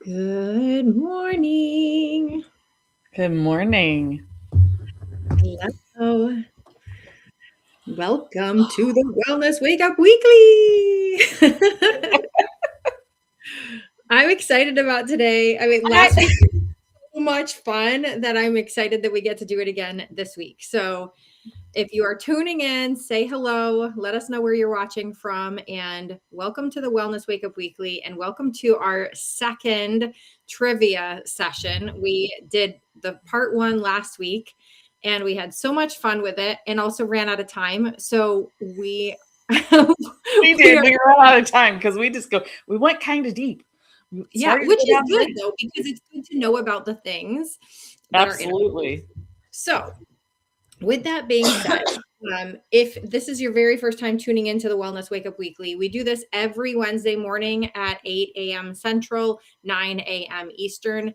Good morning. Good morning. Hello. Welcome to the Wellness Wake Up Weekly. I'm excited about today. Last week was so much fun that I'm excited that we get to do it again this week. So, if you are tuning in, say hello, let us know where you're watching from, and welcome to the Wellness Wake Up Weekly, and welcome to our second trivia session. We did the part one last week, and we had so much fun with it, and also ran out of time. So we We did. We ran out of time because we went kind of deep. which is good though, because it's good to know about the things that are in it. Absolutely. So, with that being said, if this is your very first time tuning into the Wellness Wake Up Weekly, we do this every Wednesday morning at 8 a.m. Central, 9 a.m. Eastern.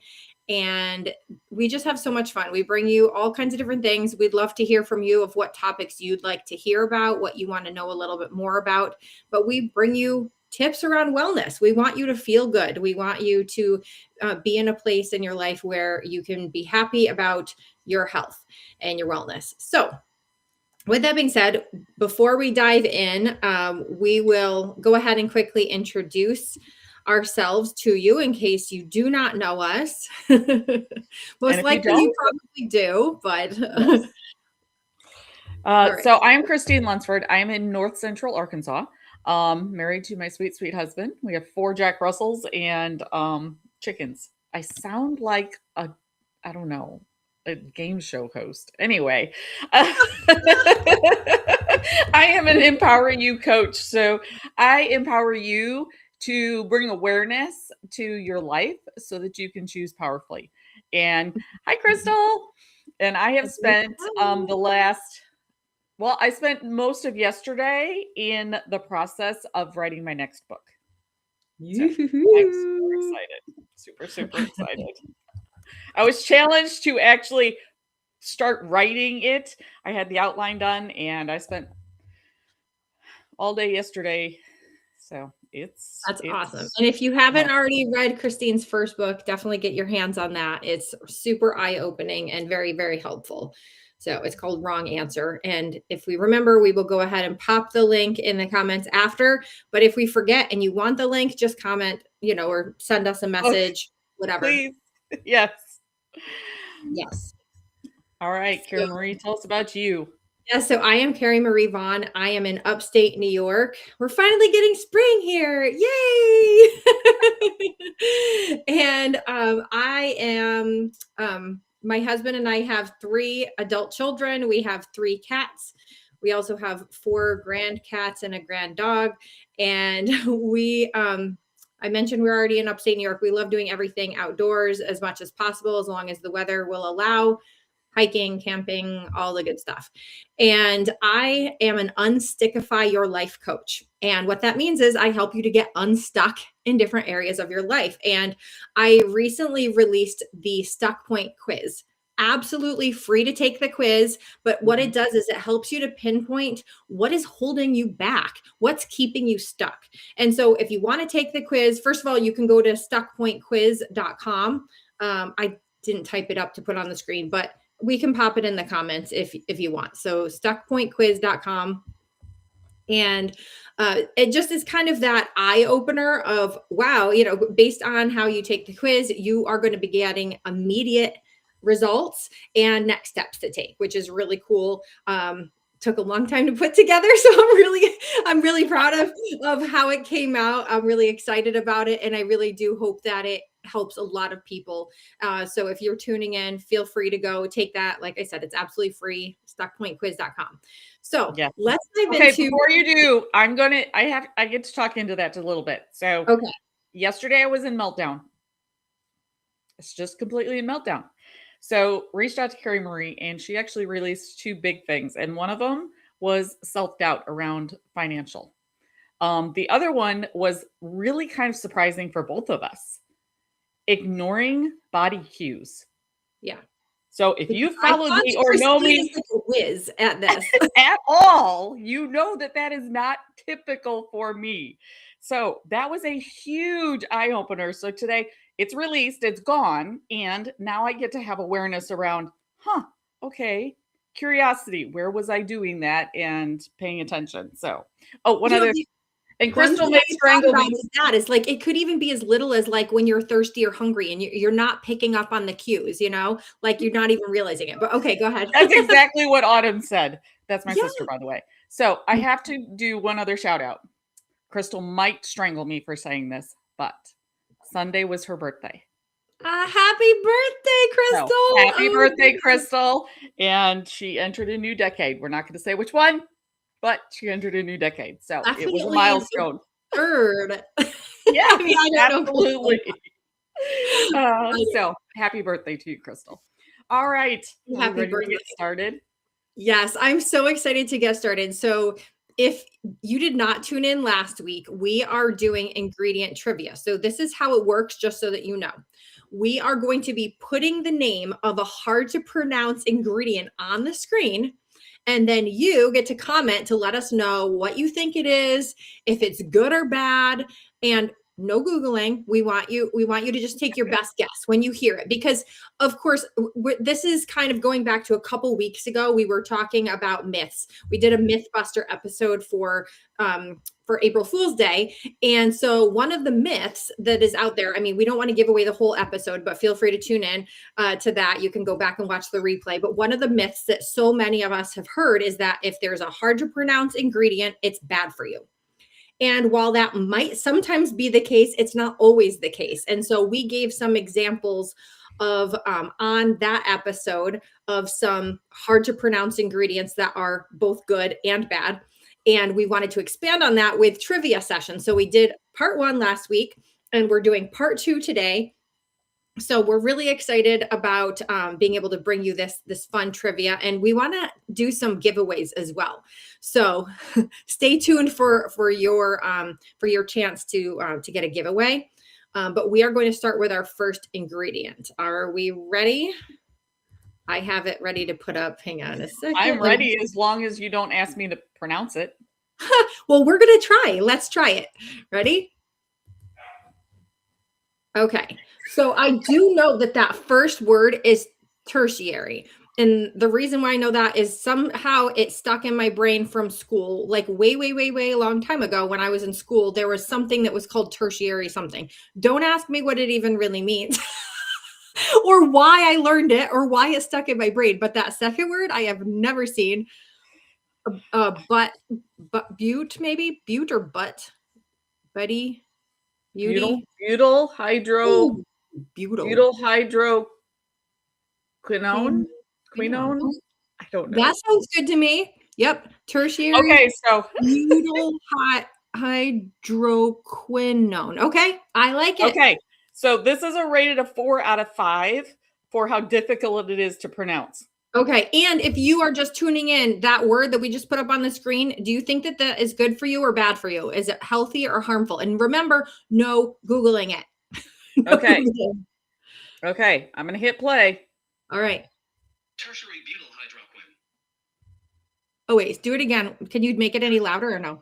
And we just have so much fun. We bring you all kinds of different things. We'd love to hear from you of what topics you'd like to hear about, what you want to know a little bit more about. But we bring you tips around wellness. We want you to feel good. We want you to be in a place in your life where you can be happy about your health and your wellness. So, with that being said, before we dive in, we will go ahead and quickly introduce ourselves to you in case you do not know us. Most likely you probably do, but yes. Right. So I'm Christine Lunsford. I'm in North Central Arkansas, married to my sweet, sweet husband. We have 4 Jack Russells and chickens. I sound like I don't know, a game show host. Anyway, I am an Empower You coach. So I empower you to bring awareness to your life so that you can choose powerfully. And hi, Crystal. And I have spent I spent most of yesterday in the process of writing my next book. So I'm super excited. Super, super excited. I was challenged to actually start writing it. I had the outline done and I spent all day yesterday. So That's awesome. And if you haven't already read Christine's first book, definitely get your hands on that. It's super eye-opening and very, very helpful. So it's called Wrong Answer. And if we remember, we will go ahead and pop the link in the comments after. But if we forget and you want the link, just comment, or send us a message, whatever. Please. Yes. Yes. All right, Karen Marie, tell us about you. Yeah, so I am Carrie Marie Vaughn. I am in upstate New York. We're finally getting spring here. Yay! And I am, my husband and I have 3 adult children. We have 3 cats. We also have 4 grand cats and a grand dog. And I mentioned we're already in upstate New York. We love doing everything outdoors as much as possible, as long as the weather will allow. Hiking, camping, all the good stuff. And I am an Unstickify Your Life coach. And what that means is I help you to get unstuck in different areas of your life. And I recently released the Stuck Point quiz. Absolutely free to take the quiz, but what it does is it helps you to pinpoint what is holding you back, what's keeping you stuck. And so if you want to take the quiz, first of all, you can go to stuckpointquiz.com. I didn't type it up to put on the screen, but we can pop it in the comments if you want. So stuckpointquiz.com. And it just is kind of that eye opener of, wow, based on how you take the quiz, you are going to be getting immediate results and next steps to take, which is really cool. Took a long time to put together. So I'm really proud of how it came out. I'm really excited about it. And I really do hope that it helps a lot of people. So if you're tuning in, feel free to go take that. Like I said, it's absolutely free, stuckpointquiz.com. So let's dive into. Before you do, I get to talk into that a little bit. So yesterday I was in meltdown. It's just completely in meltdown. So reached out to Carrie Marie and she actually released 2 big things. And one of them was self-doubt around financial. The other one was really kind of surprising for both of us. Ignoring body cues. Yeah. So if you follow me or know me like a whiz at this at all, you know that is not typical for me. So that was a huge eye opener. So today, it's released, it's gone, and now I get to have awareness around, okay, curiosity, where was I doing that and paying attention? So, one other, and Crystal may strangle me. That is like, it could even be as little as like when you're thirsty or hungry and you're not picking up on the cues, like you're not even realizing it. But okay, go ahead. That's exactly what Autumn said. That's my sister, by the way. So I have to do one other shout out. Crystal might strangle me for saying this, but Sunday was her birthday. Happy birthday, Crystal. So, happy birthday, Crystal. And she entered a new decade. We're not going to say which one, but she entered a new decade. So it was a milestone. Third. Yeah, I mean, absolutely. So happy birthday to you, Crystal. All right. Happy birthday. To get started? Yes, I'm so excited to get started. So if you did not tune in last week, we are doing ingredient trivia. So this is how it works, just so that you know. We are going to be putting the name of a hard to pronounce ingredient on the screen. And then you get to comment to let us know what you think it is, if it's good or bad, and no Googling. We want you to just take your best guess when you hear it, because of course, this is kind of going back to a couple weeks ago. We were talking about myths. We did a Mythbuster episode for April Fool's Day. And so one of the myths that is out there, I mean, we don't want to give away the whole episode, but feel free to tune in to that. You can go back and watch the replay. But one of the myths that so many of us have heard is that if there's a hard to pronounce ingredient, it's bad for you. And while that might sometimes be the case, it's not always the case. And so we gave some examples of on that episode of some hard to pronounce ingredients that are both good and bad. And we wanted to expand on that with trivia sessions. So we did part 1 last week, and we're doing part 2 today. So we're really excited about being able to bring you this fun trivia, and we want to do some giveaways as well. So stay tuned for your chance to get a giveaway. But we are going to start with our first ingredient. Are we ready? I have it ready to put up. Hang on a second. I'm ready as long as you don't ask me to pronounce it. Well, we're going to try. Let's try it. Ready? Okay. So I do know that first word is tertiary. And the reason why I know that is somehow it stuck in my brain from school, like way, way, way, way a long time ago when I was in school. There was something that was called tertiary something. Don't ask me what it even really means or why I learned it or why it stuck in my brain. But that second word I have never seen. But butte, maybe butte or butt, buddy, beauty, butyl hydro, butyl hydro, quinone. I don't know. That sounds good to me. Yep, tertiary. Okay, so butyl hydroquinone. Okay, I like it. Okay, so this is a rated a 4 out of 5 for how difficult it is to pronounce. Okay. And if you are just tuning in, that word that we just put up on the screen, do you think that is good for you or bad for you? Is it healthy or harmful? And remember, no Googling it. No okay. Googling. Okay. I'm going to hit play. All right. Tertiary butyl hydroquin. Oh, wait. Do it again. Can you make it any louder or no?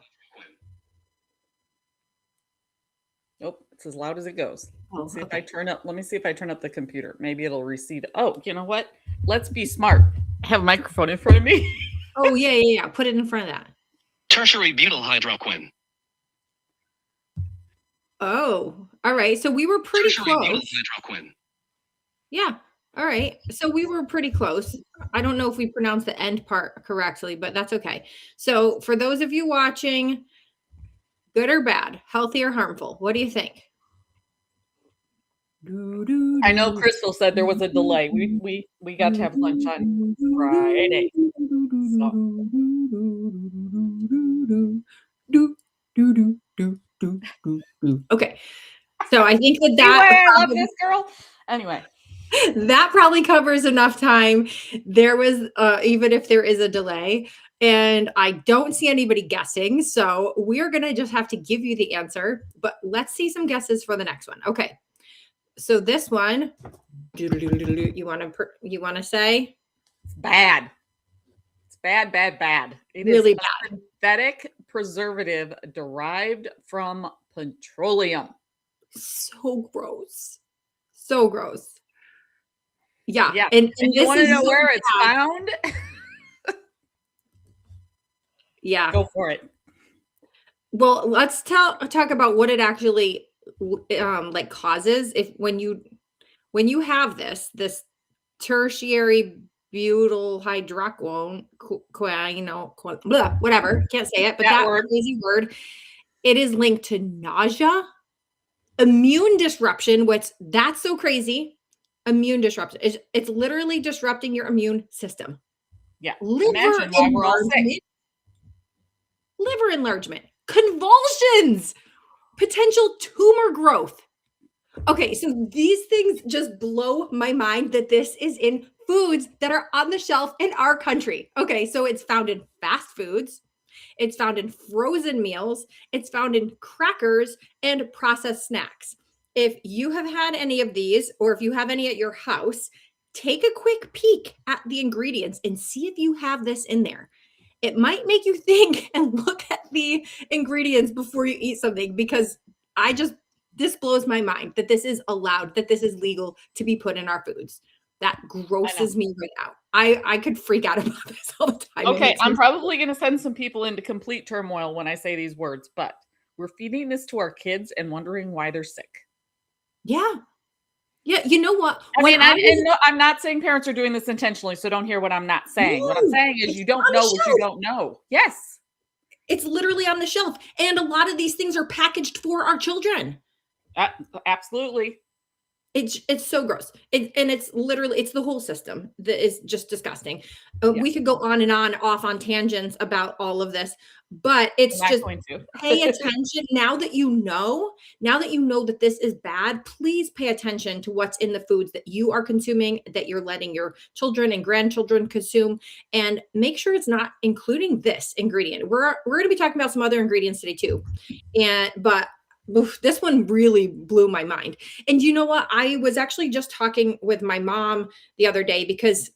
Nope. It's as loud as it goes. Let's see if I turn up. Let me see if I turn up the computer. Maybe it'll recede. Oh, you know what? Let's be smart. I have a microphone in front of me. Oh, yeah. Put it in front of that. Tertiary butyl hydroquin. Oh, all right. So we were pretty Tertiary close. Butyl hydroquin. Yeah. All right. So we were pretty close. I don't know if we pronounced the end part correctly, but that's okay. So for those of you watching, good or bad, healthy or harmful, what do you think? I know Crystal said there was a delay. We got to have lunch on Friday. Okay. So I think that anyway, I love this girl. Anyway. That probably covers enough time. There was, even if there is a delay, and I don't see anybody guessing. So we're going to just have to give you the answer, but let's see some guesses for the next one. Okay. So this one, you want to say? It's bad. It's bad. It really is bad. Synthetic preservative derived from petroleum. So gross. So gross. Yeah. Yeah. And you this want to is know so where it's bad. found? Yeah. Go for it. Well, let's talk about what it actually like causes if when you have this tertiary butyl hydroquinone, whatever, can't say it, but That that word. crazy word, it is linked to nausea, immune disruption, which that's so crazy. Immune disruption. It's literally disrupting your immune system. Yeah. Liver Imagine why we're all sick. enlargement, liver enlargement, convulsions, potential tumor growth. Okay, so these things just blow my mind that this is in foods that are on the shelf in our country. Okay, so it's found in fast foods, it's found in frozen meals, it's found in crackers and processed snacks. If you have had any of these, or if you have any at your house, take a quick peek at the ingredients and see if you have this in there. It might make you think and look at the ingredients before you eat something, because this blows my mind that this is allowed, that this is legal to be put in our foods. That grosses me right out. I could freak out about this all the time. Okay, I'm probably going to send some people into complete turmoil when I say these words, but we're feeding this to our kids and wondering why they're sick. Yeah. Yeah, you know what? I'm not saying parents are doing this intentionally, so don't hear what I'm not saying. What I'm saying is you don't know what you don't know. Yes. It's literally on the shelf. And a lot of these things are packaged for our children. Absolutely. It's so gross. And it's literally, it's the whole system that is just disgusting. We could go on and on off on tangents about all of this, but it's just pay attention. Now that you know that this is bad, please pay attention to what's in the foods that you are consuming, that you're letting your children and grandchildren consume, and make sure it's not including this ingredient. We're going to be talking about some other ingredients today too. But this one really blew my mind. And you know what? I was actually just talking with my mom the other day because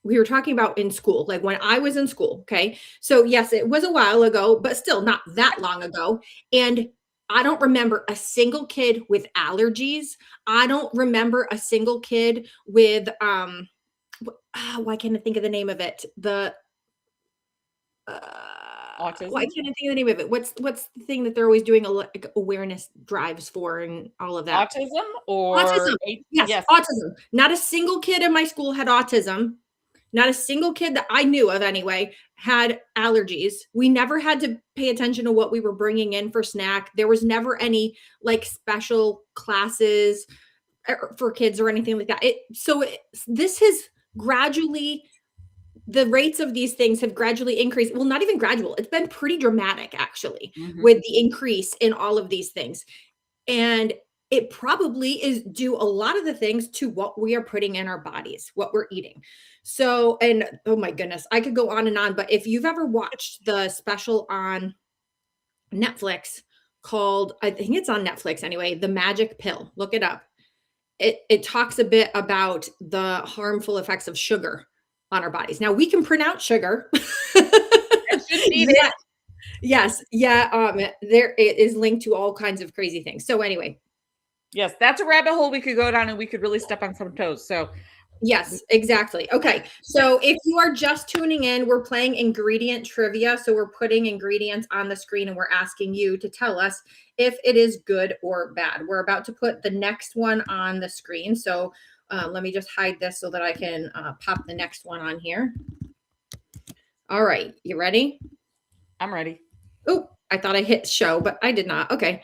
we were talking about in school, like when I was in school. Okay. So yes, it was a while ago, but still not that long ago. And I don't remember a single kid with allergies. I don't remember a single kid with why can't I think of the name of it? Autism? Why can't I think of the name of it? What's the thing that they're always doing awareness drives for and all of that? Autism or autism. Yes, autism. Not a single kid in my school had autism. Not a single kid that I knew of anyway had allergies. We never had to pay attention to what we were bringing in for snack. There was never any like special classes for kids or anything like that. This has gradually, the rates of these things have gradually increased. Well, not even gradual. It's been pretty dramatic actually with the increase in all of these things. And it probably is due a lot of the things to what we are putting in our bodies, what we're eating. So, and oh my goodness, I could go on and on, but if you've ever watched the special on Netflix called, I think it's on Netflix anyway, The Magic Pill, look it up. It talks a bit about the harmful effects of sugar on our bodies. Now we can pronounce sugar. Yes. Yeah. There it is linked to all kinds of crazy things. So anyway. Yes, that's a rabbit hole we could go down and we could really step on some toes. So yes, exactly. Okay. So if you are just tuning in, we're playing ingredient trivia. So we're putting ingredients on the screen and we're asking you to tell us if it is good or bad. We're about to put the next one on the screen. So let me just hide this so that I can pop the next one on here. All right. You ready? I'm ready. Oh, I thought I hit show, but I did not. Okay.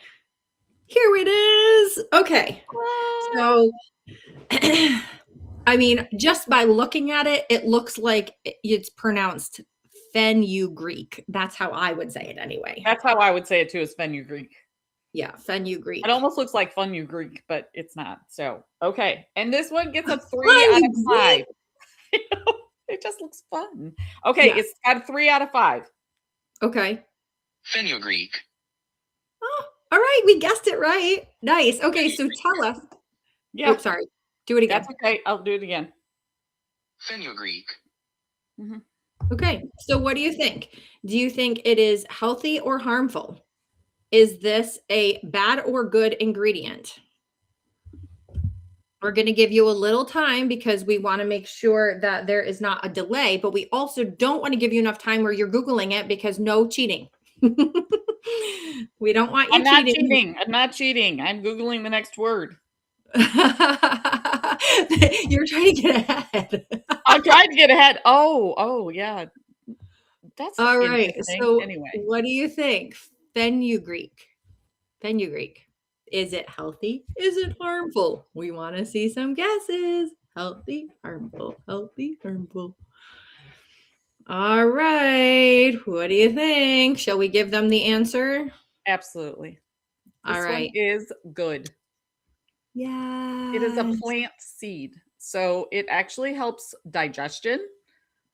Here it is. Okay. So, I mean, just by looking at it, it looks like it's pronounced fenugreek. That's how I would say it anyway. That's how I would say it too, is fenugreek. Yeah, fenugreek. It almost looks like fenugreek, but it's not. So, okay. And this one gets a 3 out of 5. It just looks fun. Okay, yeah. It's got a 3 out of 5. Okay. Fenugreek. Oh, all right. We guessed it right. Nice. Okay, so tell us. Yeah. Oh, sorry. Do it again. That's okay. I'll do it again. Fenugreek. Mm-hmm. Okay. So what do you think? Do you think it is healthy or harmful? Is this a bad or good ingredient? We're going to give you a little time because we want to make sure that there is not a delay, but we also don't want to give you enough time where you're Googling it because no cheating. We don't want you I'm not cheating. cheating. I'm not cheating. I'm Googling the next word. You're trying to get ahead. I'm trying to get ahead. Oh, yeah. That's All right. interesting. So Anyway. what do you think? Fenugreek. Fenugreek. Is it healthy? Is it harmful? We want to see some guesses. Healthy, harmful, healthy, harmful. All right. What do you think? Shall we give them the answer? Absolutely. This All right. one is good. Yeah. It is a plant seed. So it actually helps digestion,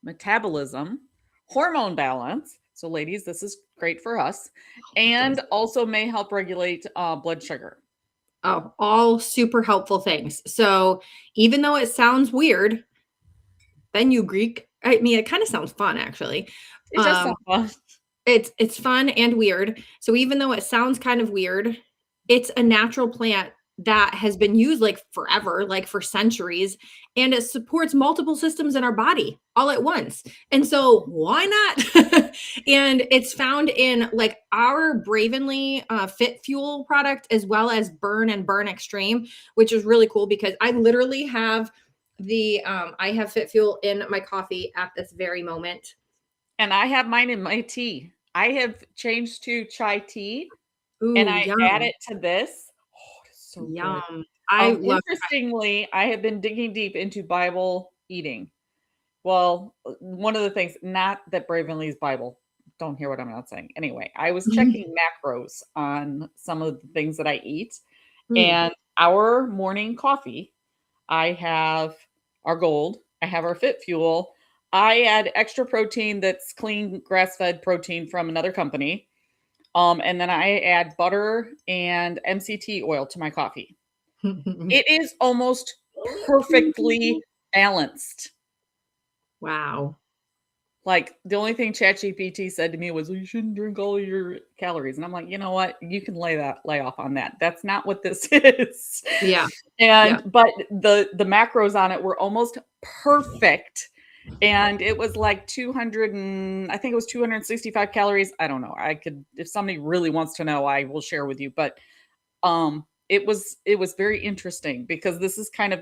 metabolism, hormone balance. So, ladies, this is great for us. And also may help regulate blood sugar. Oh, all super helpful things. So even though it sounds weird, fenugreek, I mean, it kind of sounds fun, actually. It does sound fun. It's fun and weird. So even though it sounds kind of weird, it's a natural plant that has been used like forever, like for centuries, and it supports multiple systems in our body all at once. And so why not? And it's found in like our Bravenly Fit Fuel product, as well as Burn and Burn Extreme, which is really cool because I literally have I have Fit Fuel in my coffee at this very moment. And I have mine in my tea. I have changed to chai tea. Ooh, and I yum. add it to this. Oh, it's so Yum. good. I love Interestingly, I have been digging deep into Bible eating. Well, one of the things, not that Bravenly's Bible, don't hear what I'm not saying. Anyway, I was checking macros on some of the things that I eat. And our morning coffee, I have our gold, I have our Fit Fuel. I add extra protein that's clean grass-fed protein from another company. And then I add butter and MCT oil to my coffee. It is almost perfectly balanced. Wow. Like the only thing ChatGPT said to me was, well, you shouldn't drink all your calories. And I'm like, you know what? You can lay off on that. That's not what this is. Yeah. But the macros on it were almost perfect. And it was like 200 and I think it was 265 calories. I don't know. I could, if somebody really wants to know, I will share with you. But it was very interesting because this is kind of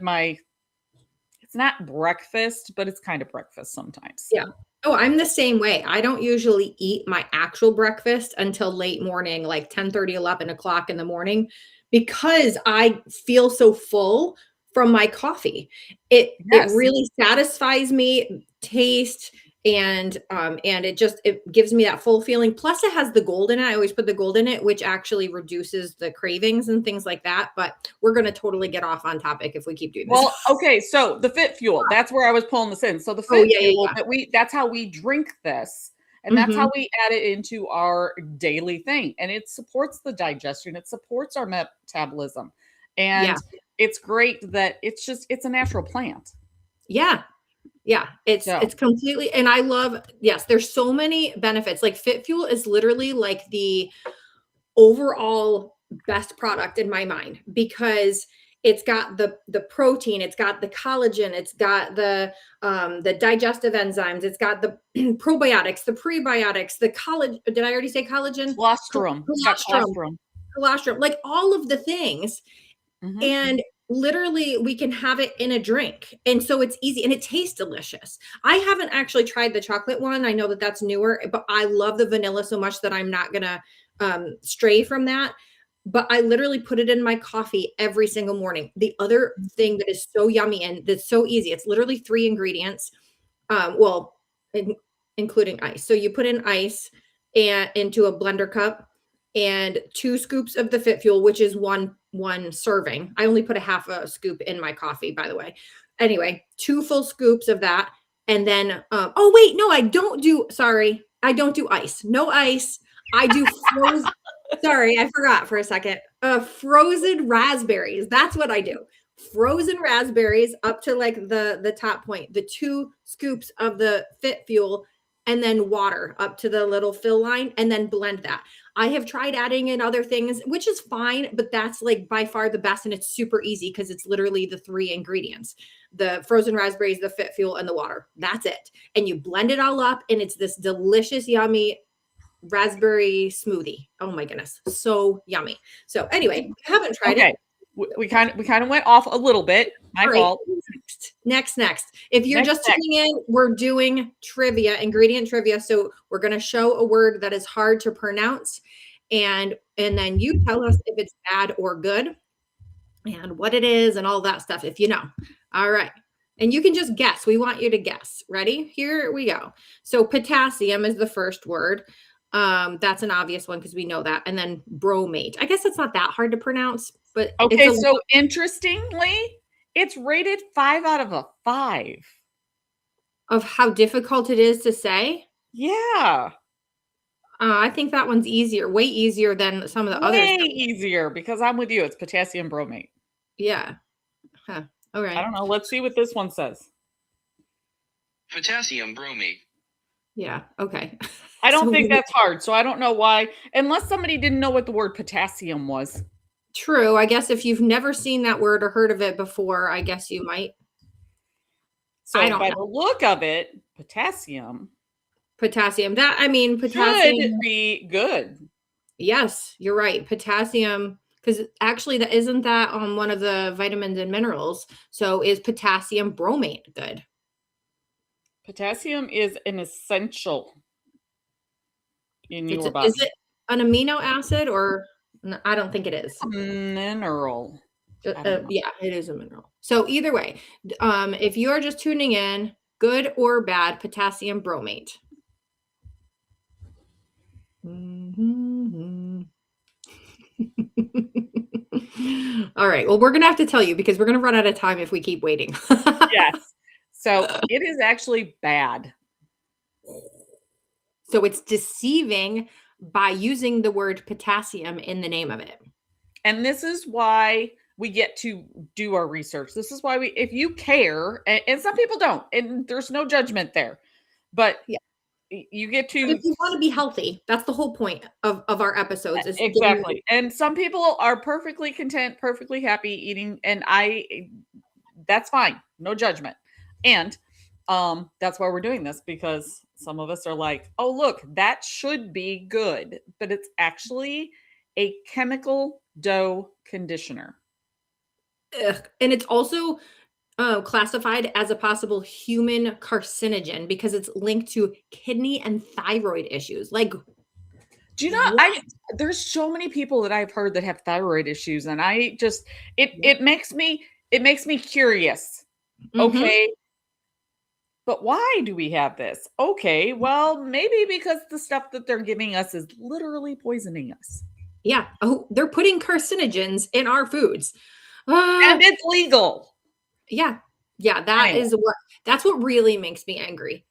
it's not breakfast, but it's kind of breakfast sometimes. Yeah. Oh, I'm the same way. I don't usually eat my actual breakfast until late morning, like 10:30, 11 o'clock in the morning, because I feel so full from my coffee. It really satisfies me, taste, and it gives me that full feeling. Plus it has the gold in it. I always put the gold in it, which actually reduces the cravings and things like that. But we're going to totally get off on topic if we keep doing this. Well, okay. So the Fit Fuel, that's where I was pulling this in. So the Fit Fuel, that's how we drink this. And that's how we add it into our daily thing. And it supports the digestion. It supports our metabolism. And it's great that it's a natural plant. Yeah. Yeah, it's completely, and I love, yes, there's so many benefits. Like Fit Fuel is literally like the overall best product in my mind because it's got the protein, it's got the collagen, it's got the digestive enzymes, it's got the probiotics, the prebiotics, the collagen. Did I already say collagen? Colostrum. Colostrum, like all of the things. And literally we can have it in a drink. And so it's easy and it tastes delicious. I haven't actually tried the chocolate one. I know that that's newer, but I love the vanilla so much that I'm not going to stray from that. But I literally put it in my coffee every single morning. The other thing that is so yummy and that's so easy, it's literally 3 ingredients. Including ice. So you put in ice and into a blender cup and 2 scoops of the Fit Fuel, which is one serving. I only put a half a scoop in my coffee, by the way. Anyway, 2 full scoops of that. And then, oh wait, no, I don't do ice. No ice. I do frozen. Sorry, I forgot for a second. Frozen raspberries. That's what I do. Frozen raspberries up to like the top point, the 2 scoops of the Fit Fuel. and then water up to the little fill line, and then blend that. I have tried adding in other things, which is fine, but that's like by far the best. And it's super easy because it's literally the 3 ingredients: the frozen raspberries, the Fit Fuel, and the water. That's it. And you blend it all up, and it's this delicious, yummy raspberry smoothie. Oh my goodness. So yummy. So anyway, I haven't tried it. We kind of went off a little bit. My fault. Next. If you're just tuning in, we're doing trivia, ingredient trivia. So we're going to show a word that is hard to pronounce, and then you tell us if it's bad or good, and what it is, and all that stuff, if you know. All right. And you can just guess. We want you to guess. Ready? Here we go. So potassium is the first word. That's an obvious one because we know that. And then bromate. I guess it's not that hard to pronounce, but okay. So interestingly, it's rated 5 out of 5 of how difficult it is to say. Yeah. I think that one's easier, way easier than some of the others. Way easier, because I'm with you. It's potassium bromate. Yeah. Huh. All right. I don't know. Let's see what this one says. Potassium bromate. Yeah. Okay. I don't think that's hard. So I don't know why, unless somebody didn't know what the word potassium was. True. I guess if you've never seen that word or heard of it before, I guess you might. So by the look of it, potassium. Potassium. Potassium should be good. Yes, you're right. Potassium, because actually that isn't that on one of the vitamins and minerals. So is potassium bromate good? Potassium is an essential in your body. Is it an amino acid or I don't think it is. Mineral. Yeah, it is a mineral. So either way, if you're just tuning in, good or bad, potassium bromate. Mm-hmm. All right. Well, we're going to have to tell you because we're going to run out of time if we keep waiting. Yes. So it is actually bad. So it's deceiving by using the word potassium in the name of it. And this is why we get to do our research. This is why if you care, and some people don't, and there's no judgment there, but yeah. You get to, if you want to be healthy, that's the whole point of our episodes. Is exactly. And some people are perfectly content, perfectly happy eating. And that's fine. No judgment. And that's why we're doing this, because some of us are like, oh, look, that should be good. But it's actually a chemical dough conditioner. Ugh. And it's also classified as a possible human carcinogen because it's linked to kidney and thyroid issues. Like, do you know, there's so many people that I've heard that have thyroid issues, and I just, it makes me curious. Mm-hmm. Okay. But why do we have this? Okay. Well, maybe because the stuff that they're giving us is literally poisoning us. Yeah. Oh, they're putting carcinogens in our foods. And it's legal. Yeah. Yeah. That's what really makes me angry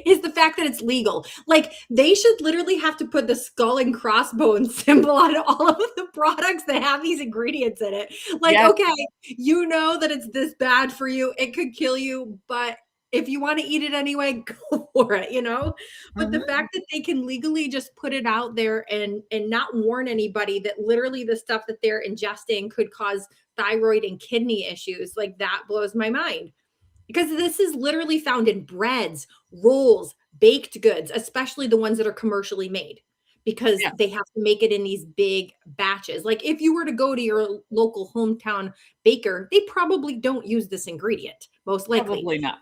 is the fact that it's legal. Like, they should literally have to put the skull and crossbones symbol on all of the products that have these ingredients in it. Like, yes. Okay, you know that it's this bad for you. It could kill you, but if you want to eat it anyway, go for it, you know? But the fact that they can legally just put it out there and not warn anybody that literally the stuff that they're ingesting could cause thyroid and kidney issues, like, that blows my mind. Because this is literally found in breads, rolls, baked goods, especially the ones that are commercially made, because they have to make it in these big batches. Like, if you were to go to your local hometown baker, they probably don't use this ingredient, most likely. Probably not.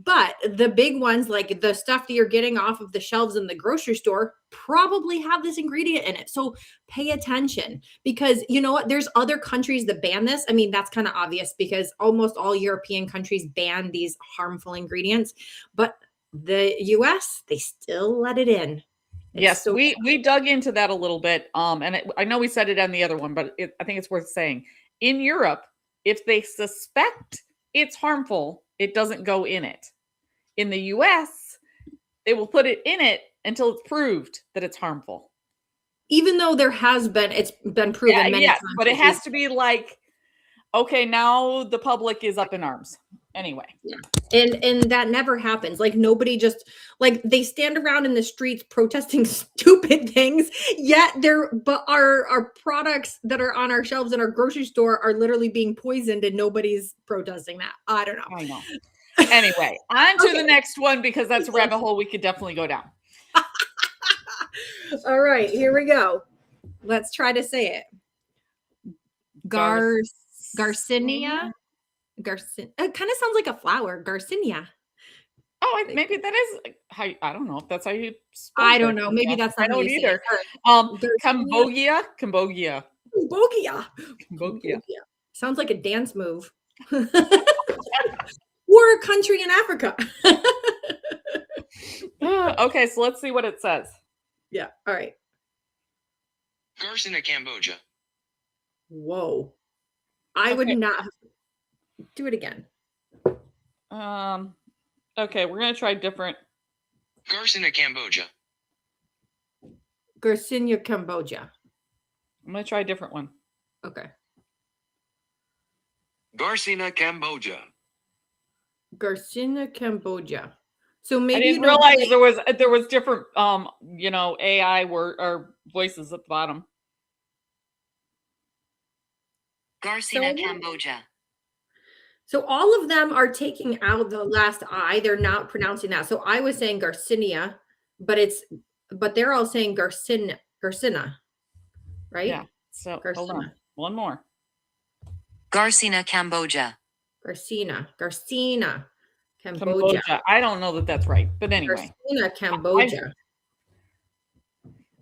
But the big ones, like the stuff that you're getting off of the shelves in the grocery store, probably have this ingredient in it. So pay attention, because you know what? There's other countries that ban this. I mean, that's kind of obvious because almost all European countries ban these harmful ingredients. But the US, they still let it in. Yes, so we dug into that a little bit. And I know we said it on the other one, but I think it's worth saying. In Europe, if they suspect it's harmful, it doesn't go in it. In the US, they will put it in it until it's proved that it's harmful. Even though it's been proven many times. But it has to be like, okay, now the public is up in arms. Anyway. Yeah. And that never happens. Like nobody just like they stand around in the streets protesting stupid things, yet but our products that are on our shelves in our grocery store are literally being poisoned and nobody's protesting that. I don't know. I know. Anyway, on to the next one because that's a rabbit hole we could definitely go down. All right, here we go. Let's try to say it. Garcinia. It kind of sounds like a flower. Garcinia. Oh, maybe that is how I don't know if that's how you spell I don't know. Maybe that's not I don't either. Cambodia. Cambodia. Sounds like a dance move. Or a country in Africa. Okay, so let's see what it says. Yeah. All right. Garcinia, Cambodia. Whoa. I would not do it again. Okay, we're gonna try different. Garcinia, Cambodia. Garcinia, Cambodia. I'm gonna try a different one. Okay. Garcinia, Cambodia. Garcinia, Cambodia. So maybe I didn't realize there was different AI word or voices at the bottom. Garcinia, Cambodia. So all of them are taking out the last I. They're not pronouncing that. So I was saying Garcinia, but they're all saying Garcinia, right? Yeah. So hold on. One more. Garcinia, Cambodia. Garcina, Cambodia. I don't know that that's right, but anyway. Garcinia, Cambodia.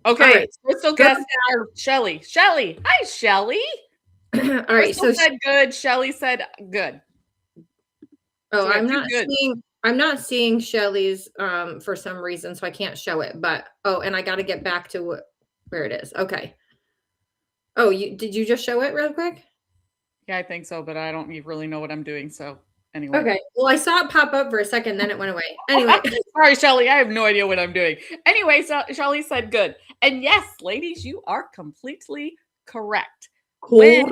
Okay. Right. Crystal guest star Shelly. Hi, Shelly. All right. Crystal said good. Shelly said good. Oh, I'm not seeing Shelly's for some reason, so I can't show it. But and I got to get back to where it is. Okay. Oh, did you just show it real quick? Yeah, I think so, but I don't really know what I'm doing. So anyway. Okay. Well, I saw it pop up for a second, then it went away. Anyway. Sorry, Shelly. I have no idea what I'm doing. Anyway, so Shelly said good. And yes, ladies, you are completely correct. When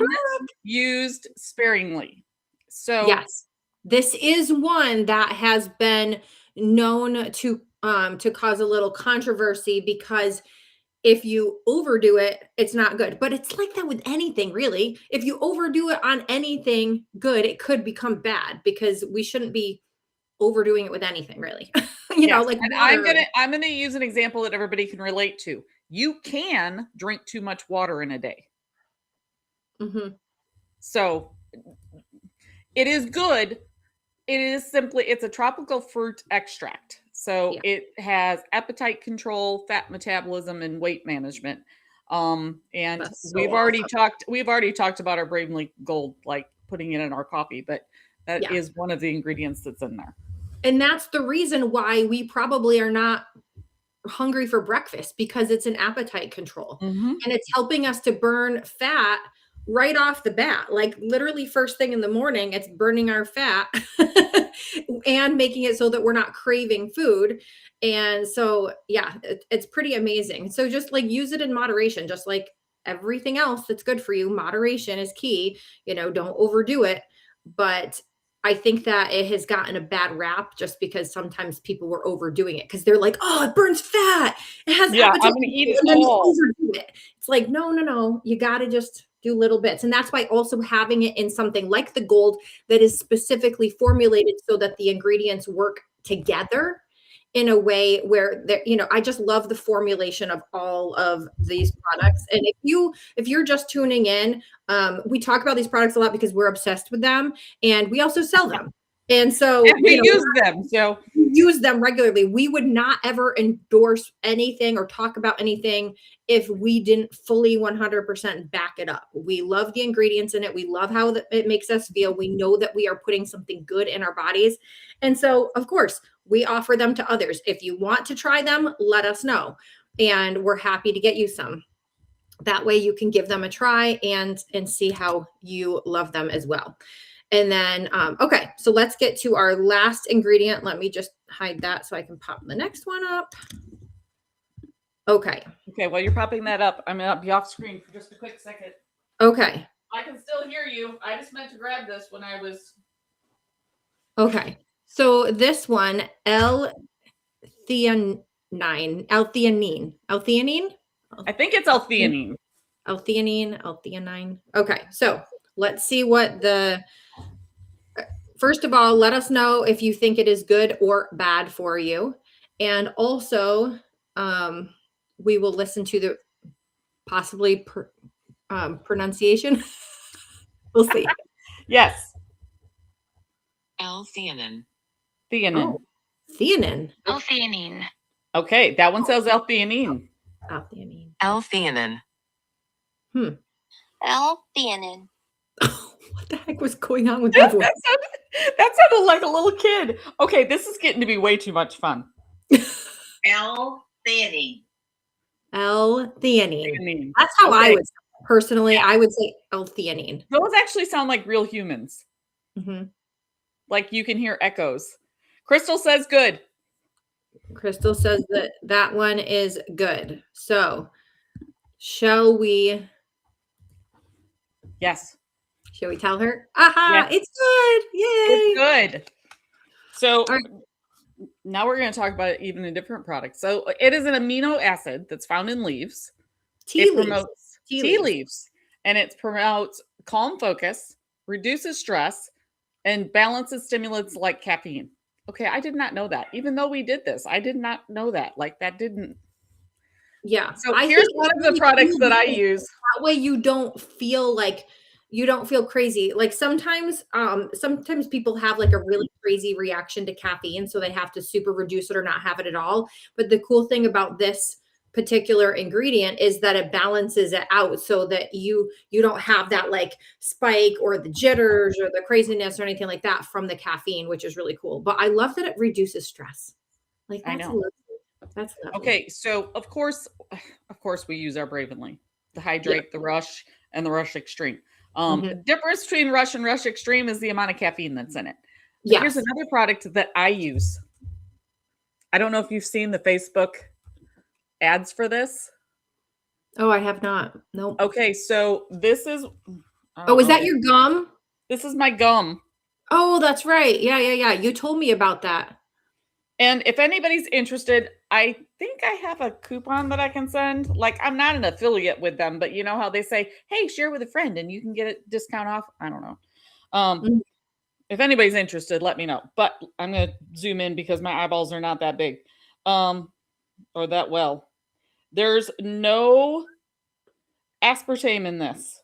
used sparingly. So yes. This is one that has been known to cause a little controversy because if you overdo it, it's not good. But it's like that with anything, really. If you overdo it on anything good, it could become bad because we shouldn't be overdoing it with anything, really. And I'm gonna use an example that everybody can relate to. You can drink too much water in a day. Mm-hmm. So it is good. It's a tropical fruit extract. So it has appetite control, fat metabolism, and weight management. And we've already talked about our Bravely Gold, like putting it in our coffee, but that is one of the ingredients that's in there. And that's the reason why we probably are not hungry for breakfast, because it's an appetite control. Mm-hmm. And it's helping us to burn fat right off the bat, like literally first thing in the morning. It's burning our fat and making it so that we're not craving food. And so it's pretty amazing. So just like use it in moderation, just like everything else that's good for you. Moderation is key. Don't overdo it. But I think that it has gotten a bad rap just because sometimes people were overdoing it because they're like, oh, it burns fat, it has appetite, I'm gonna eat it all. Overdo it. It's like, no, you got to just do little bits. And that's why also having it in something like the gold that is specifically formulated so that the ingredients work together in a way where I just love the formulation of all of these products. And if you're just tuning in, we talk about these products a lot because we're obsessed with them and we also sell them. And so we use them. So we use them regularly. We would not ever endorse anything or talk about anything if we didn't fully 100% back it up. We love the ingredients in it. We love how it makes us feel. We know that we are putting something good in our bodies. And so, of course, we offer them to others. If you want to try them, let us know. And we're happy to get you some. That way you can give them a try and see how you love them as well. And then, okay, so let's get to our last ingredient. Let me just hide that so I can pop the next one up. Okay. Okay, while you're popping that up, I'm going to be off screen for just a quick second. Okay. I can still hear you. I just meant to grab this when I was Okay. So this one, L-theanine. L-theanine. L-theanine? I think it's L-theanine. L-theanine. Okay. So let's see what first of all, let us know if you think it is good or bad for you. And also, we will listen to the possibly pronunciation. We'll see. Yes. L-theanine. Theanine. Oh, theanine. L-theanine. Okay, that one says L-theanine. L-theanine. L-theanine. L-theanine. What the heck was going on with that voice? That sounded like a little kid. Okay, this is getting to be way too much fun. L-theanine. L-theanine. That's how I would say it. Personally, I would say L-theanine. Those actually sound like real humans. Mm-hmm. Like you can hear echoes. Crystal says good. Crystal says that one is good. So, shall we? Yes. Shall we tell her? Aha! Yes. It's good! Yay! It's good. So right. Now we're going to talk about even a different product. So it is an amino acid that's found in leaves. Tea leaves. And it promotes calm focus, reduces stress, and balances stimulants like caffeine. Okay, I did not know that. Even though we did this, I did not know that. Like that didn't. Yeah. So here's one of the products that I use. That way you don't feel crazy. Like sometimes people have like a really crazy reaction to caffeine, so they have to super reduce it or not have it at all. But the cool thing about this particular ingredient is that it balances it out so that you don't have that like spike or the jitters or the craziness or anything like that from the caffeine, which is really cool. But I love that it reduces stress. Like I know. That's lovely. Okay, so of course we use our Bravenly, the Hydrate, the Rush, and the Rush Extreme. The difference between Rush and Rush Extreme is the amount of caffeine that's in it. Yes. Here's another product that I use. I don't know if you've seen the Facebook ads for this. Oh, I have not. Nope. Okay, so this is. Is that your gum? This is my gum. Oh, that's right. Yeah. You told me about that. And if anybody's interested, I think I have a coupon that I can send. Like, I'm not an affiliate with them, but you know how they say, hey, share with a friend and you can get a discount off? I don't know. If anybody's interested, let me know. But I'm going to zoom in because my eyeballs are not that big or that well. There's no aspartame in this,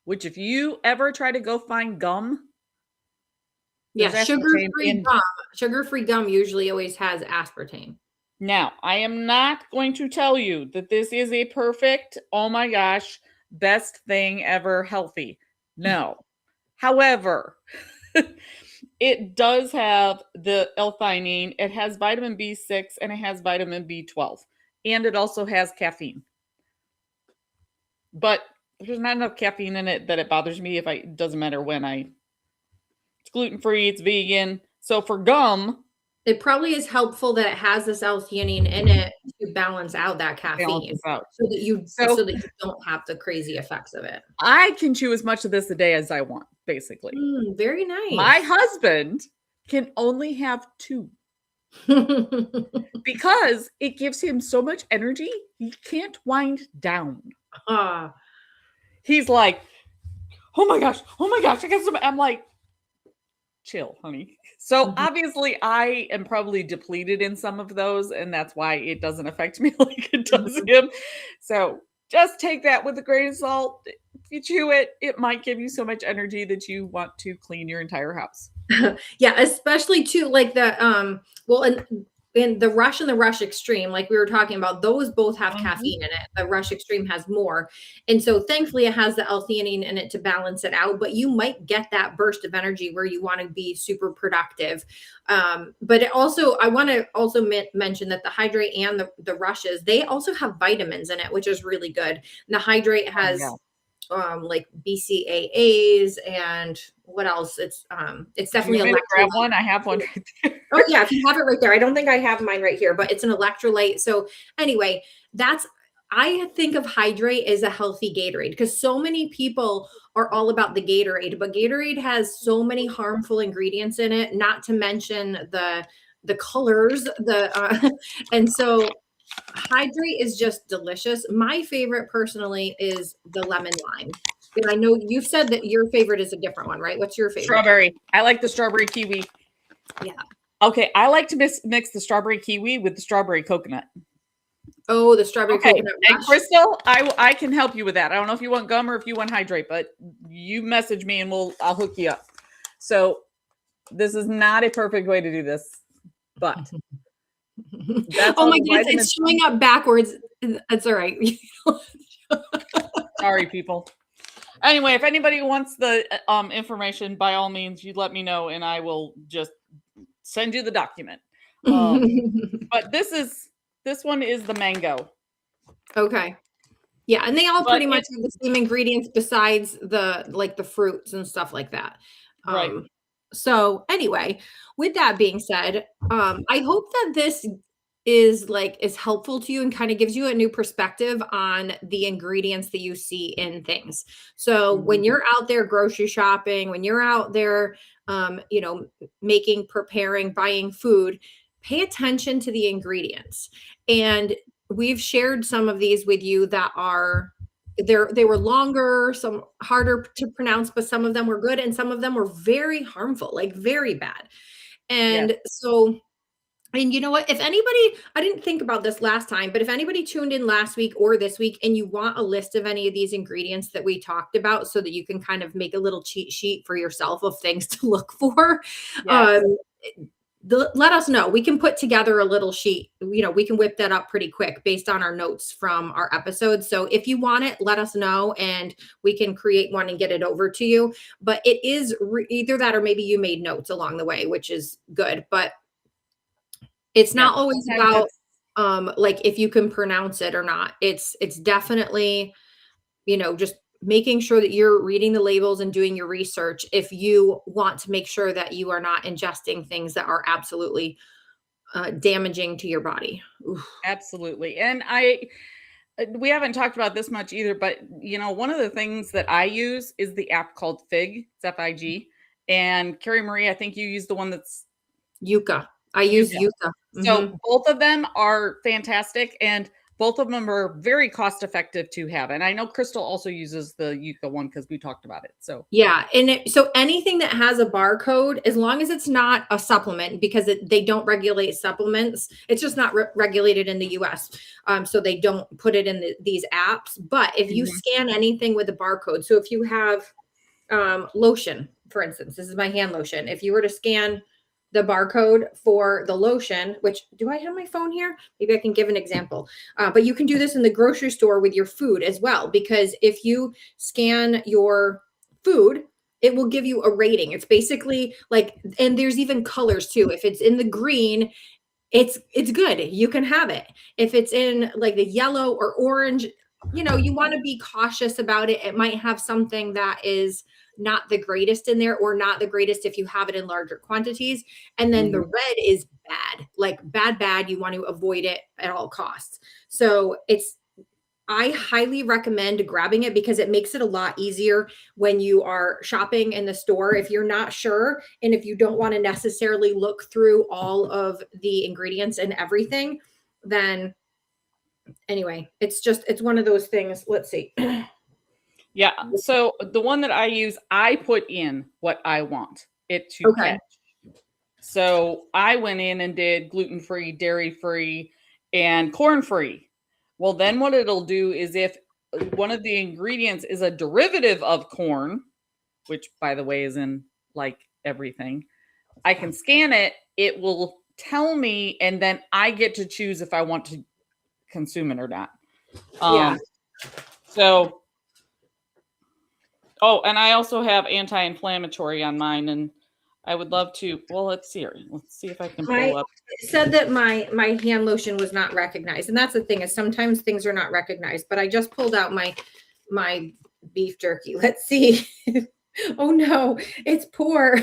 which if you ever try to go find gum, yeah, sugar-free gum usually always has aspartame. Now, I am not going to tell you that this is a perfect, oh my gosh, best thing ever healthy. No. However, it does have the L-theanine. It has vitamin B6 and it has vitamin B12. And it also has caffeine. But there's not enough caffeine in it that it bothers me it doesn't matter when it's gluten-free, it's vegan. So for gum, it probably is helpful that it has this L-theanine in it to balance out that caffeine so that you don't have the crazy effects of it. I can chew as much of this a day as I want, basically. Very nice. My husband can only have 2 because it gives him so much energy, he can't wind down. He's like, oh my gosh, I got some. I'm like, chill, honey. So obviously I am probably depleted in some of those, and that's why it doesn't affect me like it does him. So just take that with a grain of salt. If you chew it, it might give you so much energy that you want to clean your entire house. Yeah, especially too like the in the Rush and the Rush Extreme, like we were talking about, those both have caffeine in it. The Rush Extreme has more. And so thankfully it has the L-theanine in it to balance it out, but you might get that burst of energy where you want to be super productive. But it also, I want to also mention that the Hydrate and the Rushes, they also have vitamins in it, which is really good. And the Hydrate has like BCAAs and what else? It's definitely a grab one. I have one right there. Oh yeah, if you have it right there. I don't think I have mine right here, but it's an electrolyte. So anyway, that's I think of hydrate as a healthy Gatorade because so many people are all about the Gatorade, but Gatorade has so many harmful ingredients in it, not to mention the colors, and so hydrate is just delicious. My favorite personally is the lemon lime. And I know you've said that your favorite is a different one, right? What's your favorite? Strawberry. I like the strawberry kiwi. Yeah. Okay, I like to mix the strawberry kiwi with the strawberry coconut. Oh, the strawberry coconut rush. And Crystal, I can help you with that. I don't know if you want gum or if you want hydrate, but you message me and I'll hook you up. So this is not a perfect way to do this, but oh my goodness, it's showing up backwards. That's all right. Sorry, people. Anyway, if anybody wants the information, by all means, you let me know and I will just send you the document. But this one is the mango. Okay. Yeah, and they all pretty much have the same ingredients besides the fruits and stuff like that. Right. So anyway, with that being said, I hope that this is helpful to you and kind of gives you a new perspective on the ingredients that you see in things. So when you're out there grocery shopping, when you're out there, preparing, buying food, pay attention to the ingredients. And we've shared some of these with you that are they were longer, some harder to pronounce, but some of them were good and some of them were very harmful, like very bad. And so, and you know what, if anybody, I didn't think about this last time, but if anybody tuned in last week or this week and you want a list of any of these ingredients that we talked about so that you can kind of make a little cheat sheet for yourself of things to look for, let us know. We can put together a little sheet. We can whip that up pretty quick based on our notes from our episodes. So if you want it, let us know and we can create one and get it over to you. But it is either that or maybe you made notes along the way, which is good. But it's not always about like if you can pronounce it or not. It's definitely, just making sure that you're reading the labels and doing your research if you want to make sure that you are not ingesting things that are absolutely damaging to your body. Oof. Absolutely. And we haven't talked about this much either, but one of the things that I use is the app called Fig. It's F-I-G. And Carrie Marie, I think you use the one that's Yucca. I use Yucca. So both of them are fantastic and both of them are very cost effective to have. And I know Crystal also uses the Yucca one because we talked about it. So yeah. And so anything that has a barcode, as long as it's not a supplement, because they don't regulate supplements, it's just not regulated in the US. So they don't put it in these apps. But if you scan anything with a barcode, so if you have lotion, for instance, this is my hand lotion. If you were to scan the barcode for the lotion, which do I have my phone here? Maybe I can give an example. But you can do this in the grocery store with your food as well, because if you scan your food, it will give you a rating. It's basically like, and there's even colors too. If it's in the green, it's good. You can have it. If it's in like the yellow or orange, you want to be cautious about it. It might have something that is not the greatest in there, or not the greatest if you have it in larger quantities. And then the red is bad, like bad. You want to avoid it at all costs. So I highly recommend grabbing it because it makes it a lot easier when you are shopping in the store. If you're not sure, and if you don't want to necessarily look through all of the ingredients and everything, then anyway, it's one of those things. Let's see. Yeah. So the one that I use, I put in what I want it to catch. So I went in and did gluten-free, dairy-free, and corn-free. Well, then what it'll do is if one of the ingredients is a derivative of corn, which by the way is in like everything, I can scan it. It will tell me, and then I get to choose if I want to consume it or not. So. Oh, and I also have anti-inflammatory on mine, and I would love to. Well, let's see. Let's see if I can pull up. It said that my hand lotion was not recognized, and that's the thing is sometimes things are not recognized. But I just pulled out my beef jerky. Let's see. Oh no, it's poor.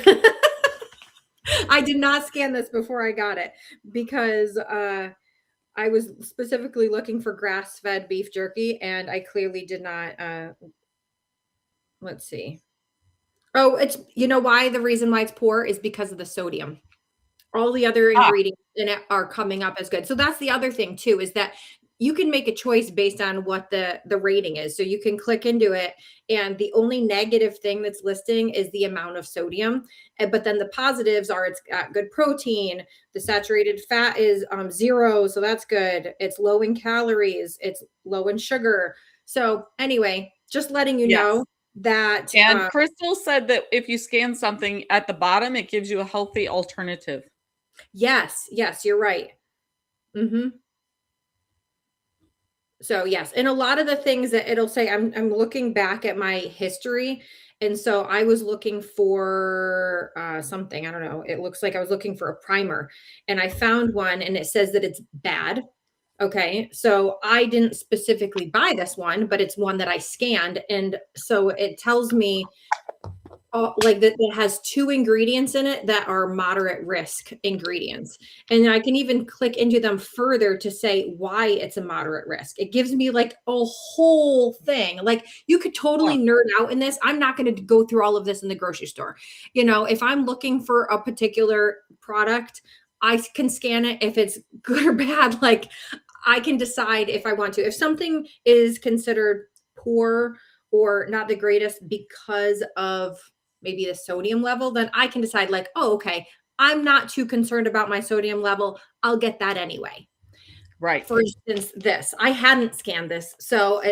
I did not scan this before I got it because I was specifically looking for grass-fed beef jerky, and I clearly did not, let's see. Oh, it's, you know why the reason why it's poor is because of the sodium. All the other Ah, ingredients in it are coming up as good. So that's the other thing too, is that you can make a choice based on what the rating is. So you can click into it, and the only negative thing that's listing is the amount of sodium. But then the positives are it's got good protein, the saturated fat is 0, so that's good. It's low in calories, it's low in sugar. So anyway, just letting you yes. know that And Crystal said that if you scan something at the bottom, it gives you a healthy alternative. yes, you're right. So yes, and a lot of the things that it'll say, I'm looking back at my history, and so I was looking for something. I don't know. It looks like I was looking for a primer, and I found one, and it says that it's bad. Okay, so I didn't specifically buy this one, but it's one that I scanned, and so it tells me like that it has 2 ingredients in it that are moderate risk ingredients. And I can even click into them further to say why it's a moderate risk. It gives me like a whole thing. Like you could totally nerd out in this. I'm not going to go through all of this in the grocery store. You know, if I'm looking for a particular product, I can scan it. If it's good or bad, like I can decide if I want to. If something is considered poor or not the greatest because of maybe the sodium level, then I can decide like, oh, okay, I'm not too concerned about my sodium level. I'll get that anyway. Right. For instance, this, I hadn't scanned this. So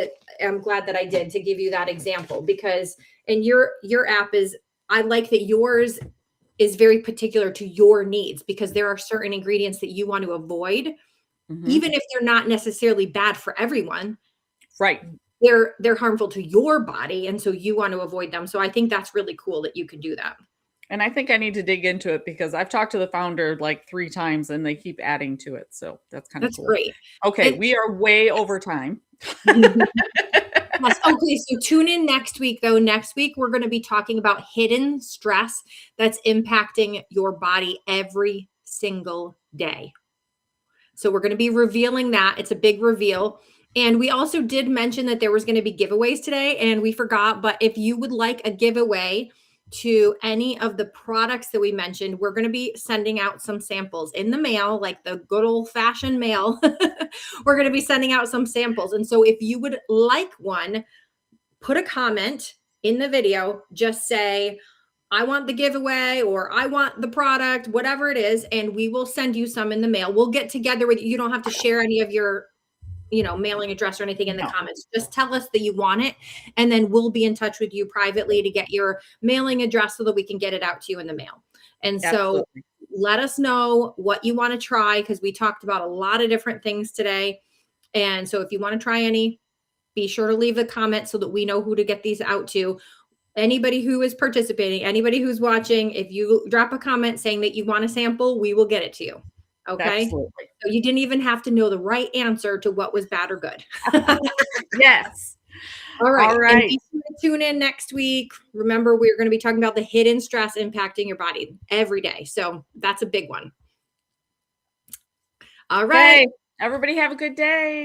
I'm glad that I did to give you that example because, and your app is, I like that yours is very particular to your needs because there are certain ingredients that you want to avoid, even if they're not necessarily bad for everyone. Right. They're harmful to your body, and so you want to avoid them. So I think that's really cool that you can do that. And I think I need to dig into it because I've talked to the founder like 3 times and they keep adding to it. So that's kind of cool. Great. Okay, we are way over time. Yes. Okay, so tune in next week though. Next week we're going to be talking about hidden stress that's impacting your body every single day. So we're going to be revealing that. It's a big reveal. And we also did mention that there was going to be giveaways today and we forgot, but if you would like a giveaway to any of the products that we mentioned, we're going to be sending out some samples in the mail, like the good old fashioned mail. We're going to be sending out some samples. And so if you would like one, put a comment in the video, just say, I want the giveaway or I want the product, whatever it is, and we will send you some in the mail. We'll get together with you. You don't have to share any of your, mailing address or anything in the comments. Just tell us that you want it, and then we'll be in touch with you privately to get your mailing address so that we can get it out to you in the mail. And so let us know what you want to try because we talked about a lot of different things today. And so if you want to try any, be sure to leave a comment so that we know who to get these out to. Anybody who is participating, anybody who's watching, if you drop a comment saying that you want a sample, we will get it to you. Okay. Absolutely. So you didn't even have to know the right answer to what was bad or good. Yes. All right. All right. And be sure to tune in next week. Remember, we're going to be talking about the hidden stress impacting your body every day. So that's a big one. All right. Okay. Everybody have a good day.